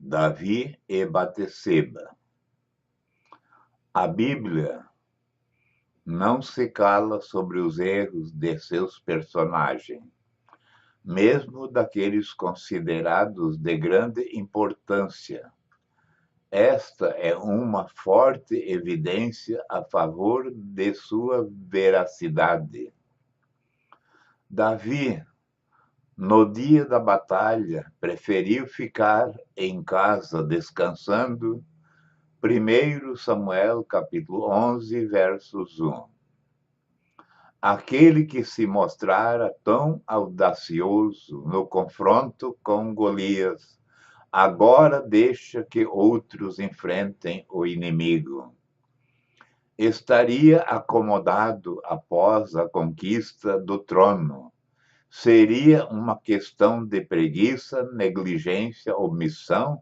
Davi e Batseba. A Bíblia não se cala sobre os erros de seus personagens, mesmo daqueles considerados de grande importância. Esta é uma forte evidência a favor de sua veracidade. Davi, no dia da batalha, preferiu ficar em casa descansando. 1 Samuel, capítulo 11, versos 1. Aquele que se mostrara tão audacioso no confronto com Golias, agora deixa que outros enfrentem o inimigo. Estaria acomodado após a conquista do trono. Seria uma questão de preguiça, negligência, omissão?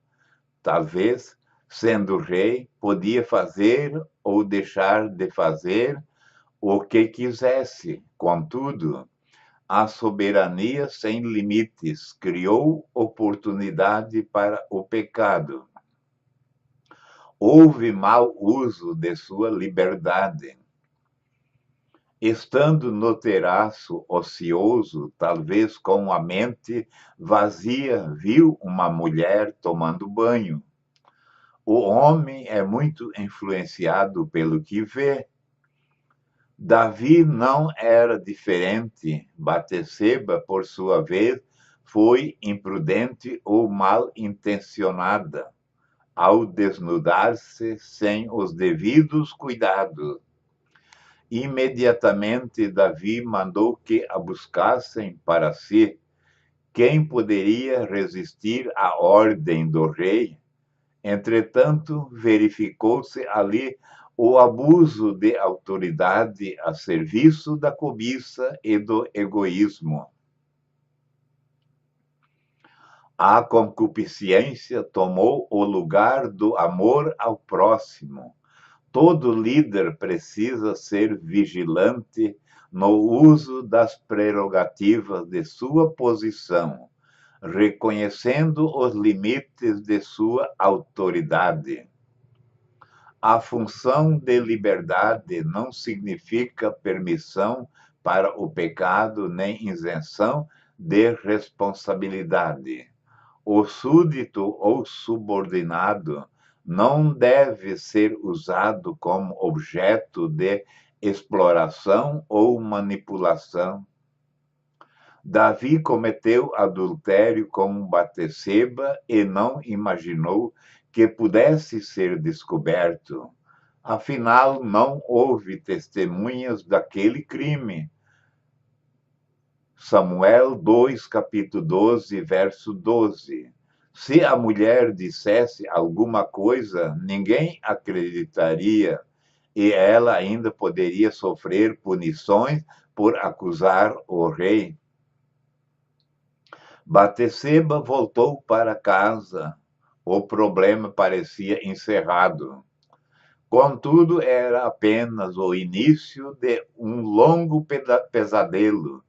Talvez, sendo rei, podia fazer ou deixar de fazer o que quisesse. Contudo, a soberania sem limites criou oportunidade para o pecado. Houve mau uso de sua liberdade. Estando no terraço ocioso, talvez com a mente vazia, viu uma mulher tomando banho. O homem é muito influenciado pelo que vê. Davi não era diferente. Batseba, por sua vez, foi imprudente ou mal intencionada ao desnudar-se sem os devidos cuidados. Imediatamente, Davi mandou que a buscassem para si. Quem poderia resistir à ordem do rei? Entretanto, verificou-se ali o abuso de autoridade a serviço da cobiça e do egoísmo. A concupiscência tomou o lugar do amor ao próximo. Todo líder precisa ser vigilante no uso das prerrogativas de sua posição, reconhecendo os limites de sua autoridade. A função de liberdade não significa permissão para o pecado nem isenção de responsabilidade. O súdito ou subordinado não deve ser usado como objeto de exploração ou manipulação. Davi cometeu adultério com Batseba e não imaginou que pudesse ser descoberto. Afinal, não houve testemunhas daquele crime. Samuel 2, capítulo 12, verso 12. Se a mulher dissesse alguma coisa, ninguém acreditaria, e ela ainda poderia sofrer punições por acusar o rei. Batseba voltou para casa. O problema parecia encerrado. Contudo, era apenas o início de um longo pesadelo.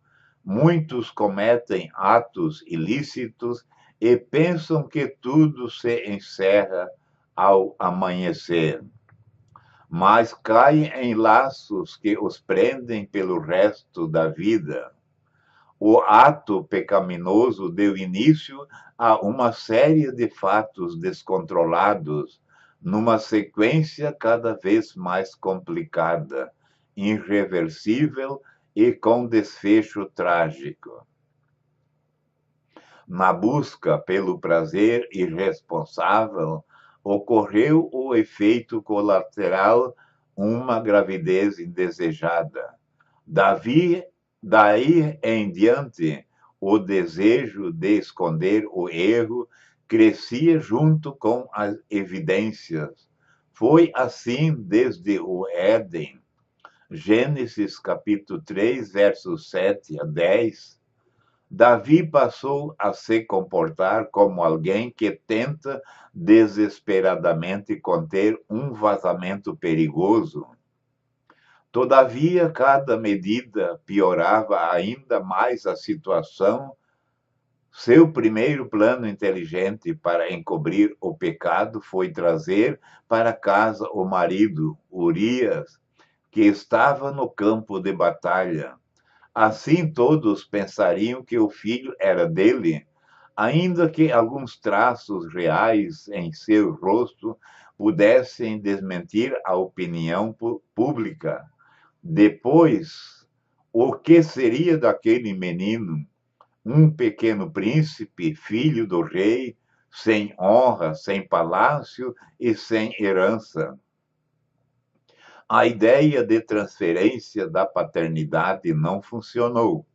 Muitos cometem atos ilícitos e pensam que tudo se encerra ao amanhecer, mas caem em laços que os prendem pelo resto da vida. O ato pecaminoso deu início a uma série de fatos descontrolados, numa sequência cada vez mais complicada, irreversível e com desfecho trágico. Na busca pelo prazer irresponsável, ocorreu o efeito colateral, uma gravidez indesejada. Daí em diante, o desejo de esconder o erro crescia junto com as evidências. Foi assim desde o Éden. Gênesis capítulo 3, versos 7 a 10. Davi passou a se comportar como alguém que tenta desesperadamente conter um vazamento perigoso. Todavia, cada medida piorava ainda mais a situação. Seu primeiro plano inteligente para encobrir o pecado foi trazer para casa o marido, Urias, que estava no campo de batalha. Assim todos pensariam que o filho era dele, ainda que alguns traços reais em seu rosto pudessem desmentir a opinião pública. Depois, o que seria daquele menino? Um pequeno príncipe, filho do rei, sem honra, sem palácio e sem herança. A ideia de transferência da paternidade não funcionou.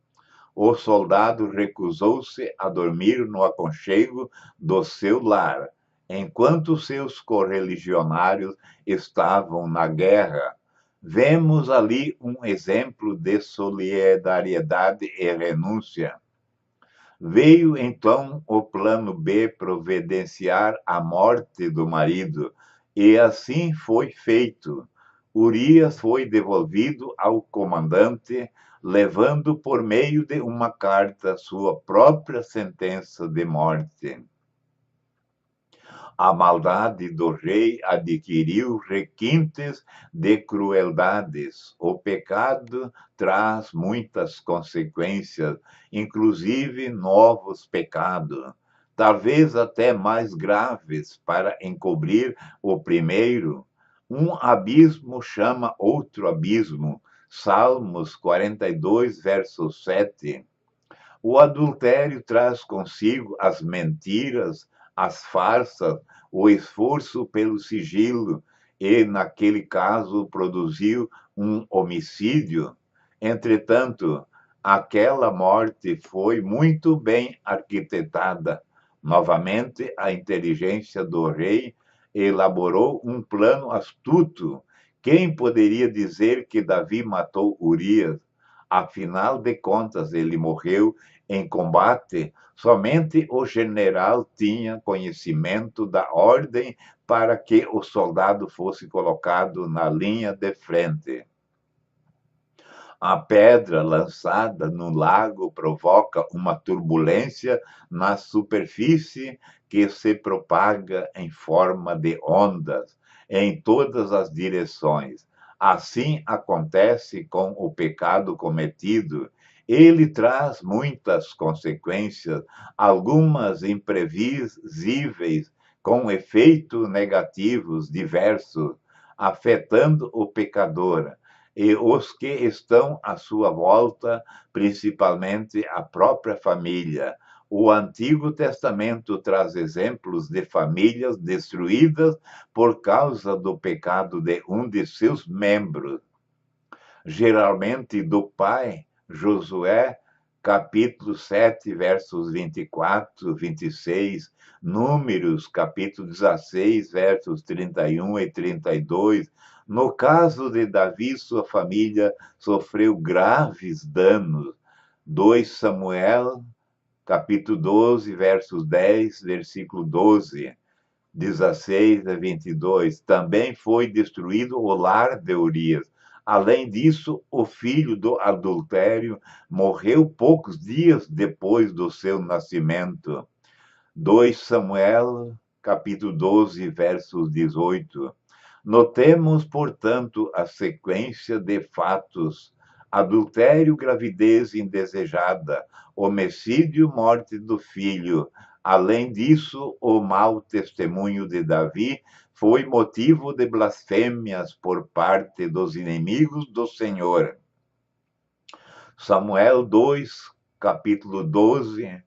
O soldado recusou-se a dormir no aconchego do seu lar, enquanto seus correligionários estavam na guerra. Vemos ali um exemplo de solidariedade e renúncia. Veio então o plano B providenciar a morte do marido, e assim foi feito. Urias foi devolvido ao comandante, levando por meio de uma carta sua própria sentença de morte. A maldade do rei adquiriu requintes de crueldades. O pecado traz muitas consequências, inclusive novos pecados, talvez até mais graves para encobrir o primeiro. Um abismo chama outro abismo. Salmos 42, verso 7. O adultério traz consigo as mentiras, as farsas, o esforço pelo sigilo, e, naquele caso, produziu um homicídio. Entretanto, aquela morte foi muito bem arquitetada. Novamente, a inteligência do rei elaborou um plano astuto. Quem poderia dizer que Davi matou Urias? Afinal de contas, ele morreu em combate. Somente o general tinha conhecimento da ordem para que o soldado fosse colocado na linha de frente. A pedra lançada no lago provoca uma turbulência na superfície que se propaga em forma de ondas em todas as direções. Assim acontece com o pecado cometido. Ele traz muitas consequências, algumas imprevisíveis, com efeitos negativos diversos, afetando o pecador e os que estão à sua volta, principalmente a própria família. O Antigo Testamento traz exemplos de famílias destruídas por causa do pecado de um de seus membros, geralmente do pai. Josué, capítulo 7, versos 24, 26, Números, capítulo 16, versos 31 e 32. No caso de Davi, sua família sofreu graves danos. 2 Samuel, capítulo 12, versos 10, versículo 12. 16 a 22, também foi destruído o lar de Urias. Além disso, o filho do adultério morreu poucos dias depois do seu nascimento. 2 Samuel, capítulo 12, versos 18. Notemos, portanto, a sequência de fatos: adultério, gravidez indesejada, homicídio, morte do filho. Além disso, o mau testemunho de Davi foi motivo de blasfêmias por parte dos inimigos do Senhor. Samuel 2, capítulo 12,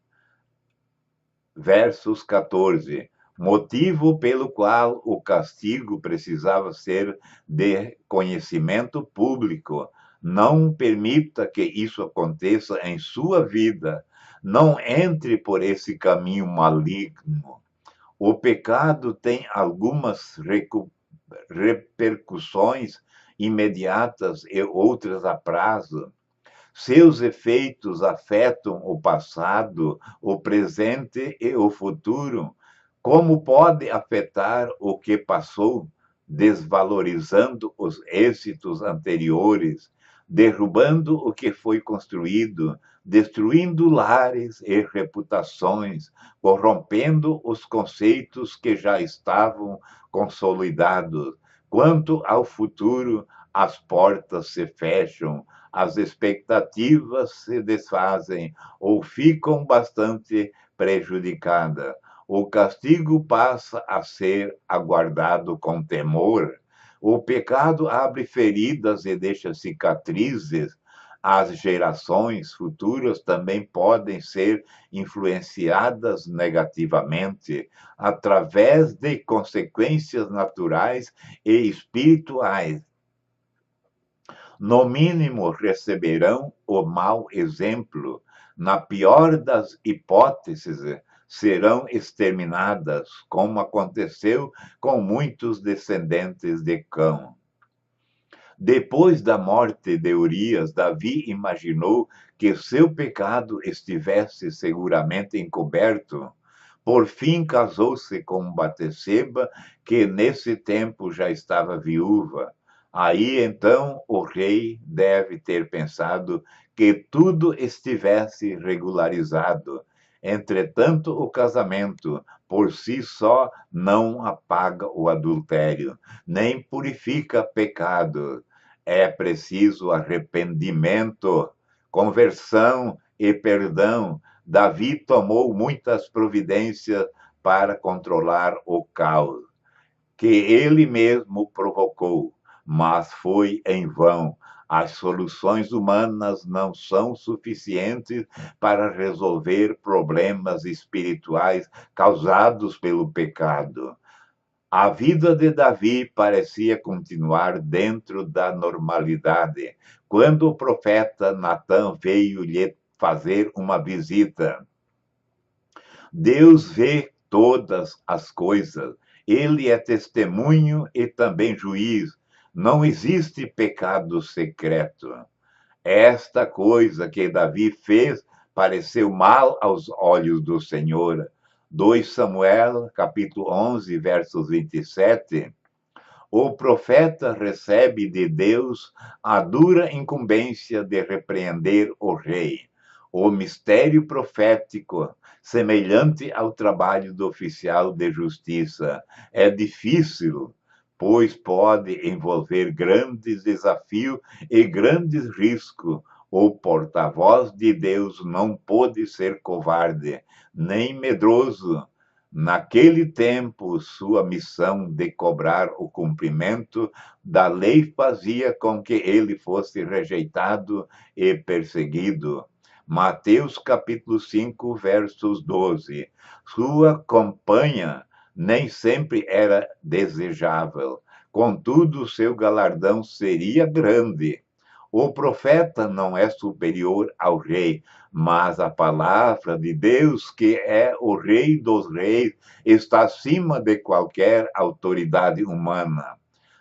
versos 14. Motivo pelo qual o castigo precisava ser de conhecimento público. Não permita que isso aconteça em sua vida. Não entre por esse caminho maligno. O pecado tem algumas repercussões imediatas e outras a prazo. Seus efeitos afetam o passado, o presente e o futuro. Como pode afetar o que passou, desvalorizando os êxitos anteriores, derrubando o que foi construído, destruindo lares e reputações, corrompendo os conceitos que já estavam consolidados. Quanto ao futuro, as portas se fecham, as expectativas se desfazem ou ficam bastante prejudicadas. O castigo passa a ser aguardado com temor. O pecado abre feridas e deixa cicatrizes. As gerações futuras também podem ser influenciadas negativamente através de consequências naturais e espirituais. No mínimo, receberão o mau exemplo. Na pior das hipóteses, serão exterminadas, como aconteceu com muitos descendentes de Cão. Depois da morte de Urias, Davi imaginou que seu pecado estivesse seguramente encoberto. Por fim, casou-se com Batseba, que nesse tempo já estava viúva. Aí então o rei deve ter pensado que tudo estivesse regularizado. Entretanto, o casamento por si só não apaga o adultério, nem purifica pecado. É preciso arrependimento, conversão e perdão. Davi tomou muitas providências para controlar o caos que ele mesmo provocou, mas foi em vão. As soluções humanas não são suficientes para resolver problemas espirituais causados pelo pecado. A vida de Davi parecia continuar dentro da normalidade, quando o profeta Natã veio lhe fazer uma visita. Deus vê todas as coisas. Ele é testemunho e também juiz. Não existe pecado secreto. Esta coisa que Davi fez pareceu mal aos olhos do Senhor. 2 Samuel, capítulo 11, versos 27. O profeta recebe de Deus a dura incumbência de repreender o rei. O mistério profético, semelhante ao trabalho do oficial de justiça, é difícil, pois pode envolver grandes desafios e grandes riscos. O porta-voz de Deus não pode ser covarde, nem medroso. Naquele tempo, sua missão de cobrar o cumprimento da lei fazia com que ele fosse rejeitado e perseguido. Mateus capítulo 5, versos 12. Sua campanha nem sempre era desejável, contudo, seu galardão seria grande. O profeta não é superior ao rei, mas a palavra de Deus, que é o Rei dos Reis, está acima de qualquer autoridade humana.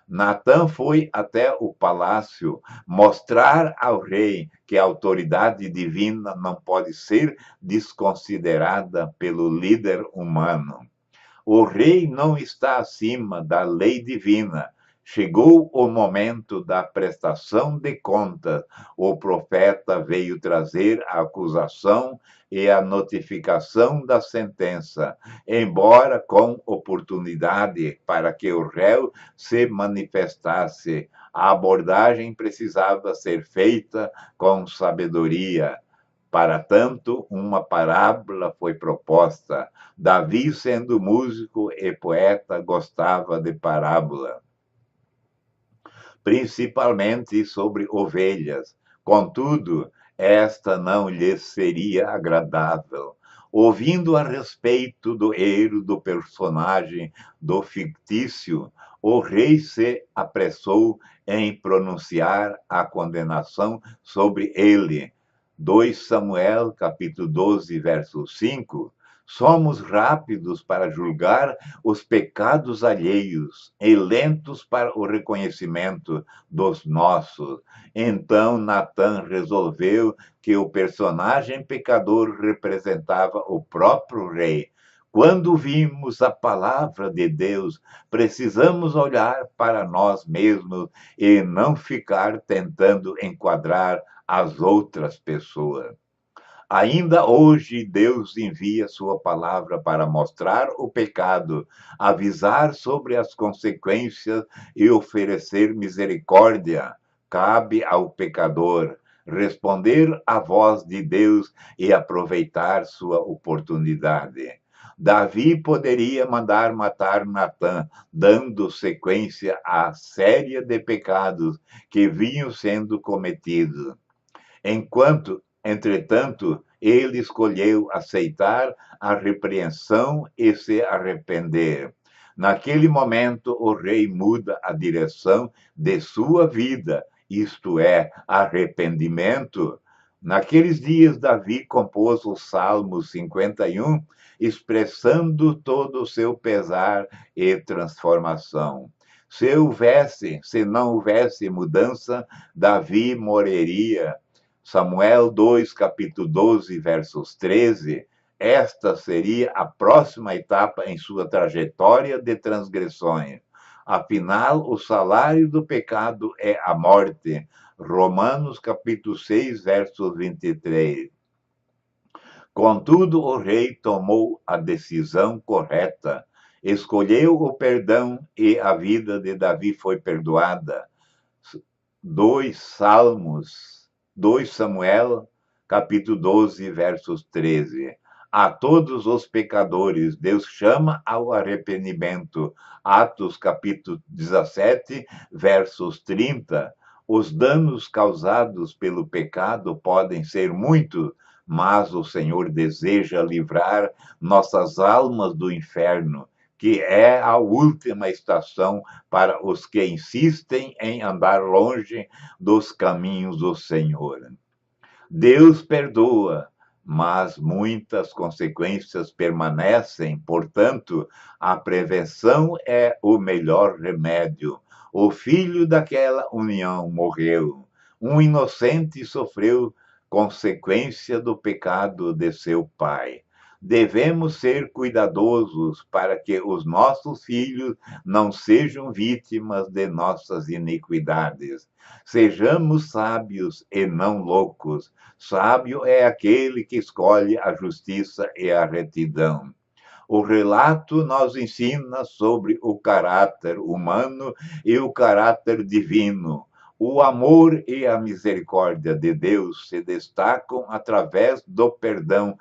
Natã foi até o palácio mostrar ao rei que a autoridade divina não pode ser desconsiderada pelo líder humano. O rei não está acima da lei divina. Chegou o momento da prestação de contas. O profeta veio trazer a acusação e a notificação da sentença, embora com oportunidade para que o réu se manifestasse. A abordagem precisava ser feita com sabedoria. Para tanto, uma parábola foi proposta. Davi, sendo músico e poeta, gostava de parábola, principalmente sobre ovelhas. Contudo, esta não lhe seria agradável. Ouvindo a respeito do erro do personagem do fictício, o rei se apressou em pronunciar a condenação sobre ele. 2 Samuel, capítulo 12, verso 5. Somos rápidos para julgar os pecados alheios e lentos para o reconhecimento dos nossos. Então, Natã resolveu que o personagem pecador representava o próprio rei. Quando vimos a palavra de Deus, precisamos olhar para nós mesmos e não ficar tentando enquadrar as outras pessoas. Ainda hoje, Deus envia sua palavra para mostrar o pecado, avisar sobre as consequências e oferecer misericórdia. Cabe ao pecador responder à voz de Deus e aproveitar sua oportunidade. Davi poderia mandar matar Natã, dando sequência à série de pecados que vinham sendo cometidos. Entretanto, ele escolheu aceitar a repreensão e se arrepender. Naquele momento, o rei muda a direção de sua vida, isto é, arrependimento. Naqueles dias, Davi compôs o Salmo 51, expressando todo o seu pesar e transformação. Se não houvesse mudança, Davi morreria. Samuel 2, capítulo 12, versos 13, esta seria a próxima etapa em sua trajetória de transgressões. Afinal, o salário do pecado é a morte. Romanos, capítulo 6, versos 23. Contudo, o rei tomou a decisão correta. Escolheu o perdão e a vida de Davi foi perdoada. 2 Samuel, capítulo 12, versos 13. A todos os pecadores, Deus chama ao arrependimento. Atos, capítulo 17, versos 30. Os danos causados pelo pecado podem ser muitos, mas o Senhor deseja livrar nossas almas do inferno, que é a última estação para os que insistem em andar longe dos caminhos do Senhor. Deus perdoa, mas muitas consequências permanecem, portanto, a prevenção é o melhor remédio. O filho daquela união morreu. Um inocente sofreu consequência do pecado de seu pai. Devemos ser cuidadosos para que os nossos filhos não sejam vítimas de nossas iniquidades. Sejamos sábios e não loucos. Sábio é aquele que escolhe a justiça e a retidão. O relato nos ensina sobre o caráter humano e o caráter divino. O amor e a misericórdia de Deus se destacam através do perdão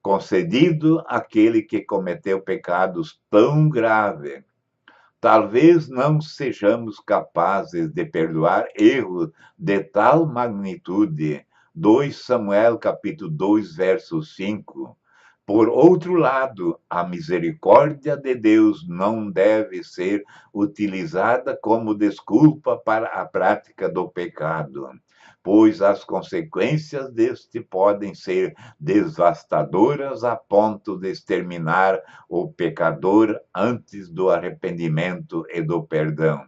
concedido àquele que cometeu pecados tão graves. Talvez não sejamos capazes de perdoar erros de tal magnitude. 2 Samuel, capítulo 2, verso 5. Por outro lado, a misericórdia de Deus não deve ser utilizada como desculpa para a prática do pecado, pois as consequências deste podem ser devastadoras a ponto de exterminar o pecador antes do arrependimento e do perdão.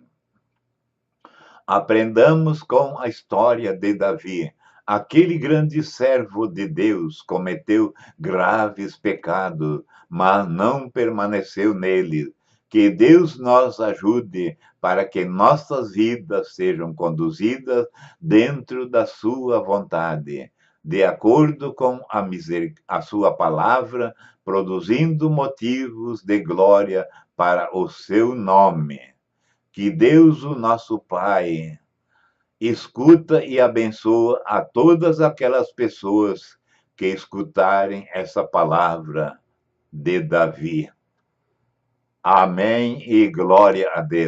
Aprendamos com a história de Davi. Aquele grande servo de Deus cometeu graves pecados, mas não permaneceu neles. Que Deus nos ajude para que nossas vidas sejam conduzidas dentro da sua vontade, de acordo com a sua palavra, produzindo motivos de glória para o seu nome. Que Deus, o nosso Pai, escuta e abençoa a todas aquelas pessoas que escutarem essa palavra de Davi. Amém e glória a Deus.